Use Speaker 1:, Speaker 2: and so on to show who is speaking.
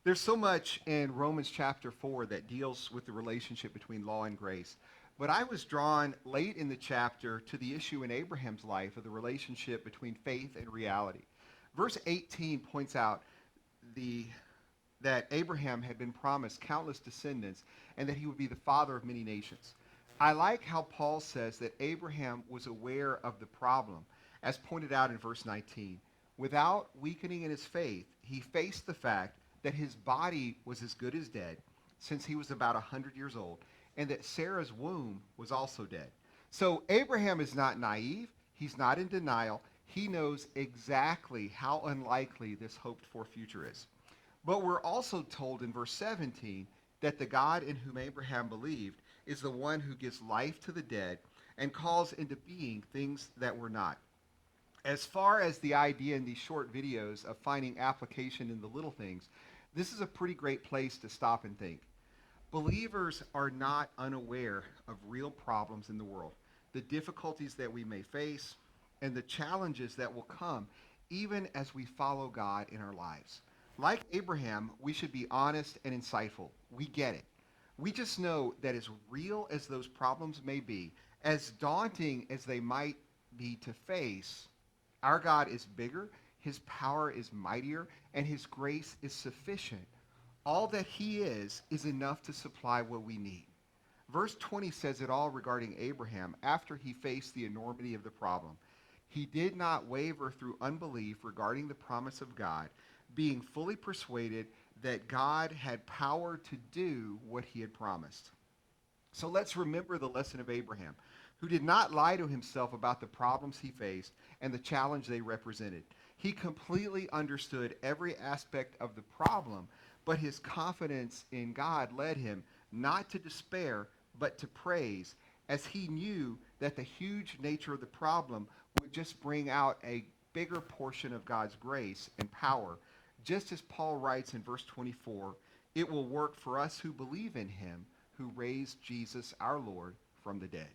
Speaker 1: There's so much in Romans chapter 4 that deals with the relationship between law and grace. But I was drawn late in the chapter to the issue in Abraham's life of the relationship between faith and reality. Verse 18 points out the that Abraham had been promised countless descendants and that he would be the father of many nations. I like how Paul says that Abraham was aware of the problem, as pointed out in verse 19. Without weakening in his faith, he faced the fact that his body was as good as dead since he was about 100 years old, and that Sarah's womb was also dead. So Abraham is not naive, he's not in denial. He knows exactly how unlikely this hoped for future is. But we're also told in verse 17 that the God in whom Abraham believed is the one who gives life to the dead and calls into being things that were not. As far as the idea in these short videos of finding application in the little things, this is a pretty great place to stop and think. Believers are not unaware of real problems in the world, the difficulties that we may face, and the challenges that will come even as we follow God in our lives. Like Abraham, we should be honest and insightful. We get it. We just know that as real as those problems may be, as daunting as they might be to face, our God is bigger, his power is mightier, and his grace is sufficient. All that he is enough to supply what we need. Verse 20 says it all regarding Abraham after he faced the enormity of the problem. He did not waver through unbelief regarding the promise of God, being fully persuaded that God had power to do what he had promised. So let's remember the lesson of Abraham, who did not lie to himself about the problems he faced and the challenge they represented. He completely understood every aspect of the problem, but his confidence in God led him not to despair, but to praise, as he knew that the huge nature of the problem would just bring out a bigger portion of God's grace and power. Just as Paul writes in verse 24, it will work for us who believe in him who raised Jesus our Lord from the dead.